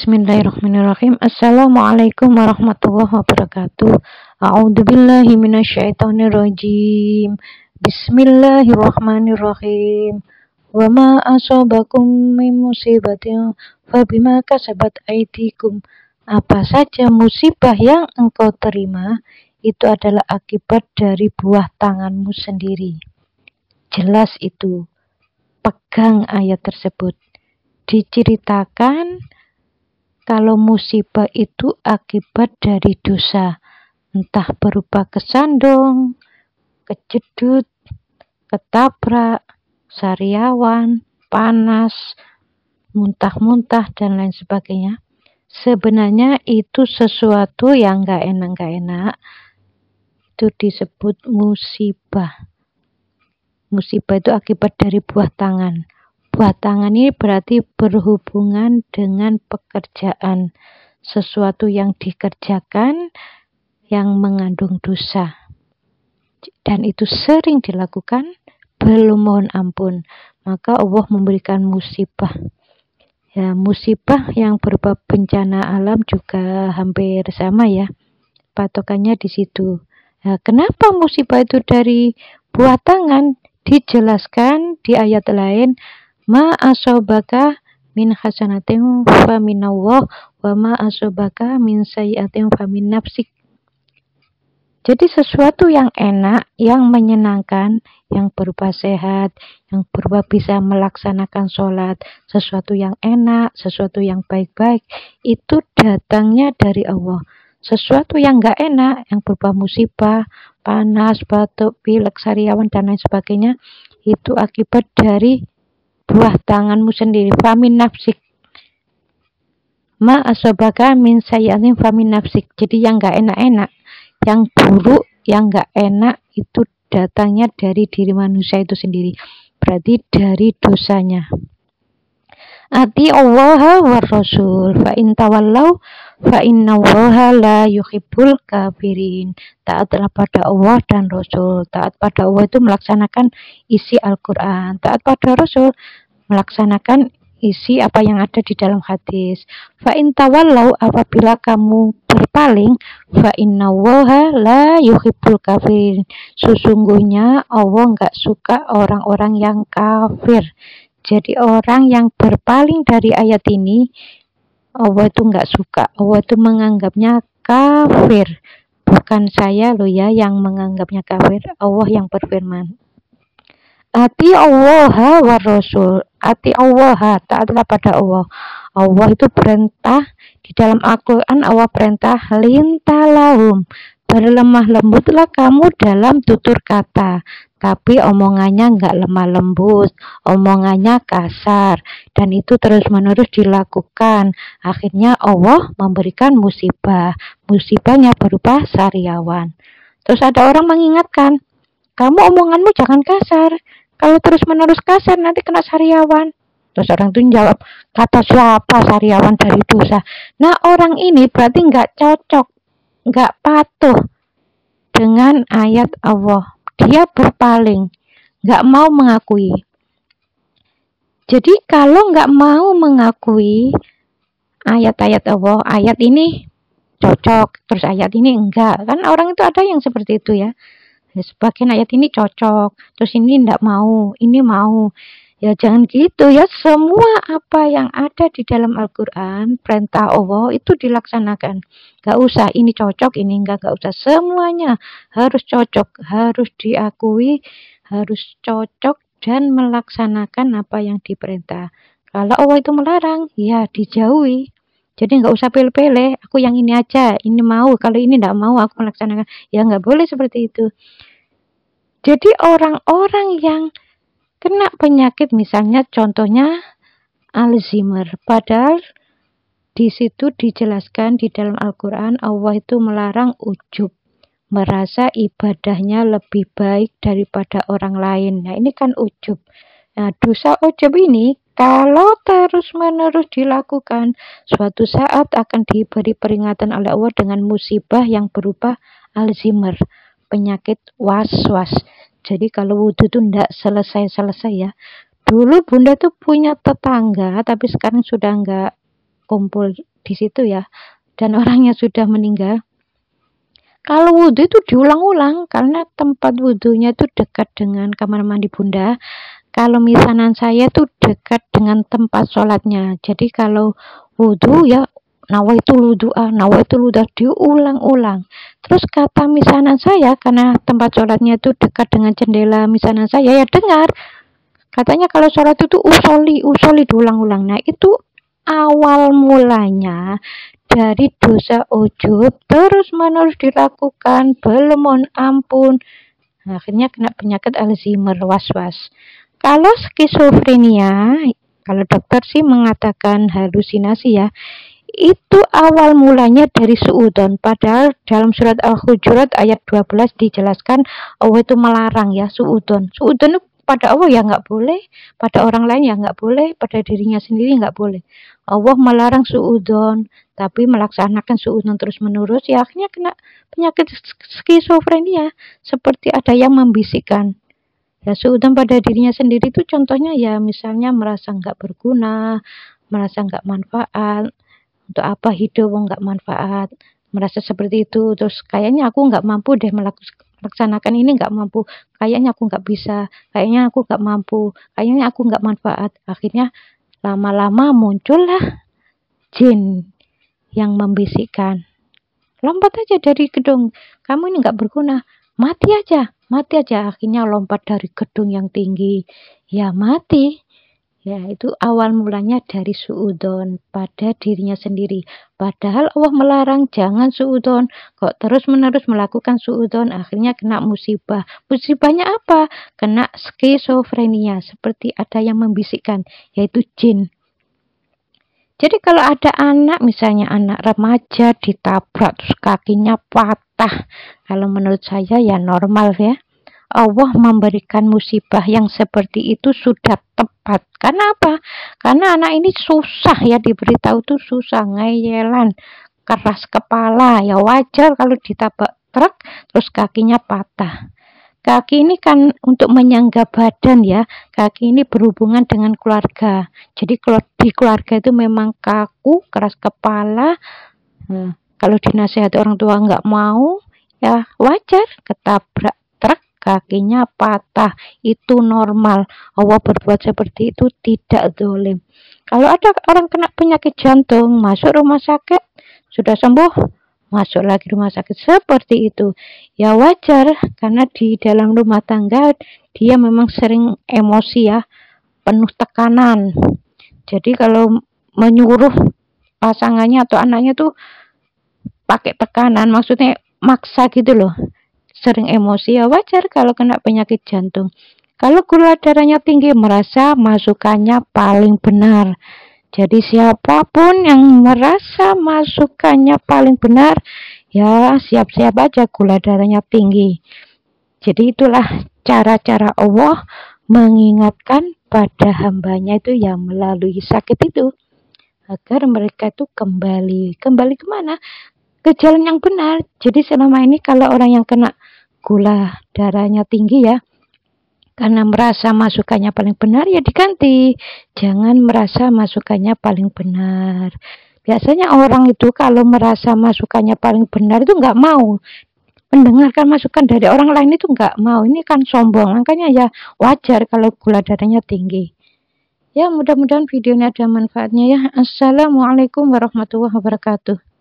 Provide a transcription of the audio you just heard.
Bismillahirrahmanirrahim. Assalamualaikum warahmatullahi wabarakatuh. A'udzubillahi minasyaitonirrajim. Bismillahirrahmanirrahim. Wa ma asabakum min musibatin fabima kasabat aydikum. Apa saja musibah yang engkau terima itu adalah akibat dari buah tanganmu sendiri. Jelas itu. Pegang ayat tersebut. Diceritakan kalau musibah itu akibat dari dosa, entah berupa kesandung, kejedut, ketabrak, sariawan, panas, muntah-muntah, dan lain sebagainya. Sebenarnya itu sesuatu yang gak enak. Itu disebut musibah. Musibah itu akibat dari buah tangan. Buah tangan ini berarti berhubungan dengan pekerjaan, sesuatu yang dikerjakan yang mengandung dosa. Dan itu sering dilakukan, belum mohon ampun. Maka Allah memberikan musibah. Ya, musibah yang berupa bencana alam juga hampir sama ya. Patokannya di situ. Nah, kenapa musibah itu dari buah tangan? Dijelaskan di ayat lain. Ma asobaka min hasanatin fa minallah wa ma asobaka min sayyi'atin fa min nafsik. Jadi sesuatu yang enak, yang menyenangkan, yang berupa sehat, yang berupa bisa melaksanakan sholat, sesuatu yang enak, sesuatu yang baik-baik, itu datangnya dari Allah. Sesuatu yang gak enak, yang berupa musibah, panas, batuk, pilek, sariawan, dan lain sebagainya, itu akibat dari buah tanganmu sendiri. Famin nafsik. Ma asobaka min sayyatin famin nafsik. Jadi yang gak enak-enak, yang buruk, yang gak enak itu datangnya dari diri manusia itu sendiri. Berarti dari dosanya. Ati Allah wa Rasul fa in tawallau fa innallaha la yuhibbul kafirin. Taatlah pada Allah dan Rasul. Taat pada Allah itu melaksanakan isi Al-Quran. Taat pada Rasul melaksanakan isi apa yang ada di dalam hadis. Fa in tawallau, apabila kamu berpaling, fa innallaha la yuhibbul kafirin. Sesungguhnya Allah enggak suka orang-orang yang kafir. Jadi orang yang berpaling dari ayat ini, Allah itu enggak suka. Allah itu menganggapnya kafir. Bukan saya loh ya yang menganggapnya kafir. Allah yang berfirman. Ati Allah wa Rasul. Ati Allah, taatlah pada Allah. Allah itu perintah di dalam Al-Quran. Allah perintah lintalahum, berlemah lembutlah kamu dalam tutur kata. Tapi omongannya enggak lemah lembut, omongannya kasar, dan itu terus menerus dilakukan. Akhirnya Allah memberikan musibah. Musibahnya berupa sariawan. Terus ada orang mengingatkan, kamu omonganmu jangan kasar. Kalau terus menerus kasar nanti kena sariawan. Terus orang itu jawab, kata siapa sariawan dari dosa? Nah, orang ini berarti nggak cocok, nggak patuh dengan ayat Allah. Dia berpaling, nggak mau mengakui. Jadi kalau nggak mau mengakui ayat-ayat Allah, ayat ini cocok, terus ayat ini enggak. Kan orang itu ada yang seperti itu ya. Sebagian ayat ini cocok, terus ini enggak mau, ini mau. Ya jangan gitu ya. Semua apa yang ada di dalam Al-Quran, perintah Allah itu dilaksanakan. Gak usah ini cocok, ini enggak usah. Semuanya harus cocok, harus diakui, harus cocok dan melaksanakan apa yang diperintah. Kalau Allah itu melarang, ya dijauhi. Jadi nggak usah pilih-pilih, aku yang ini aja, ini mau, kalau ini nggak mau aku melaksanakan. Ya nggak boleh seperti itu. Jadi orang-orang yang kena penyakit, misalnya contohnya Alzheimer, padahal di situ dijelaskan di dalam Al-Quran Allah itu melarang ujub, merasa ibadahnya lebih baik daripada orang lain. Nah ini kan ujub. Nah dosa ujub ini kalau terus-menerus dilakukan, suatu saat akan diberi peringatan oleh Allah dengan musibah yang berupa Alzheimer, penyakit was-was. Jadi kalau wudhu itu tidak selesai-selesai ya. Dulu bunda tuh punya tetangga, tapi sekarang sudah enggak berkumpul di situ ya, dan orangnya sudah meninggal. Kalau wudhu itu diulang-ulang karena tempat wudhunya itu dekat dengan kamar mandi Bunda. Kalau misanan saya tuh dekat dengan tempat sholatnya. Jadi kalau wudhu ya nawaitul wudu'a, nawaitul wudu'a diulang-ulang. Terus kata misanan saya, karena tempat sholatnya itu dekat dengan jendela misanan saya, ya dengar. Katanya kalau sholat itu usoli diulang-ulang. Nah itu awal mulanya dari dosa ujub terus menerus dilakukan, belum mohon ampun, akhirnya kena penyakit Alzheimer, was-was. Kalau skizofrenia, kalau dokter sih mengatakan halusinasi ya, itu awal mulanya dari suudzon. Padahal dalam surat Al-Hujurat ayat 12 dijelaskan Allah itu melarang ya suudzon. Suudzon itu pada Allah ya nggak boleh, pada orang lain ya nggak boleh, pada dirinya sendiri nggak boleh. Allah melarang suudzon, tapi melaksanakan suudzon terus-menerus ya akhirnya kena penyakit skizofrenia, seperti ada yang membisikkan. Ya suudzon pada dirinya sendiri itu contohnya ya misalnya merasa nggak berguna, merasa nggak manfaat, untuk apa hidup nggak manfaat, merasa seperti itu. Terus kayaknya aku nggak mampu deh melaksanakan ini, nggak mampu, kayaknya aku nggak bisa, kayaknya aku nggak mampu, kayaknya aku nggak manfaat. Akhirnya lama-lama muncullah jin yang membisikkan, lompat aja dari gedung, kamu ini nggak berguna, mati aja. Akhirnya lompat dari gedung yang tinggi, ya mati. Ya itu awal mulanya dari suudzon pada dirinya sendiri. Padahal Allah melarang jangan suudzon, kok terus menerus melakukan suudzon, akhirnya kena musibah. Musibahnya apa? Kena skizofrenia, seperti ada yang membisikkan, yaitu jin. Jadi kalau ada anak, misalnya anak remaja ditabrak terus kakinya patah, kalau menurut saya ya normal ya. Allah memberikan musibah yang seperti itu sudah tepat. Karena apa? Karena anak ini susah ya, diberitahu tuh susah, ngeyelan, keras kepala. Ya wajar kalau ditabrak truk terus kakinya patah. Kaki ini kan untuk menyangga badan ya. Kaki ini berhubungan dengan keluarga. Jadi kalau di keluarga itu memang kaku, keras kepala. Nah, kalau dinasihati orang tua nggak mau, ya wajar ketabrak truk kakinya patah. Itu normal. Allah berbuat seperti itu tidak zalim. Kalau ada orang kena penyakit jantung, masuk rumah sakit, sudah sembuh, masuk lagi rumah sakit, seperti itu ya wajar, karena di dalam rumah tangga dia memang sering emosi ya, penuh tekanan. Jadi kalau menyuruh pasangannya atau anaknya tuh pakai tekanan, maksudnya maksa gitu loh, sering emosi, ya wajar kalau kena penyakit jantung. Kalau gula darahnya tinggi, merasa masukannya paling benar. Jadi siapapun yang merasa masukannya paling benar, ya siap-siap aja gula darahnya tinggi. Jadi itulah cara-cara Allah mengingatkan pada hambanya itu yang melalui sakit itu, agar mereka itu kembali kemana? Ke jalan yang benar. Jadi selama ini kalau orang yang kena gula darahnya tinggi ya, karena merasa masukannya paling benar ya diganti. Jangan merasa masukannya paling benar. Biasanya orang itu kalau merasa masukannya paling benar itu nggak mau mendengarkan masukan dari orang lain, itu nggak mau. Ini kan sombong. Makanya ya wajar kalau gula darahnya tinggi. Ya mudah-mudahan video ini ada manfaatnya ya. Assalamualaikum warahmatullahi wabarakatuh.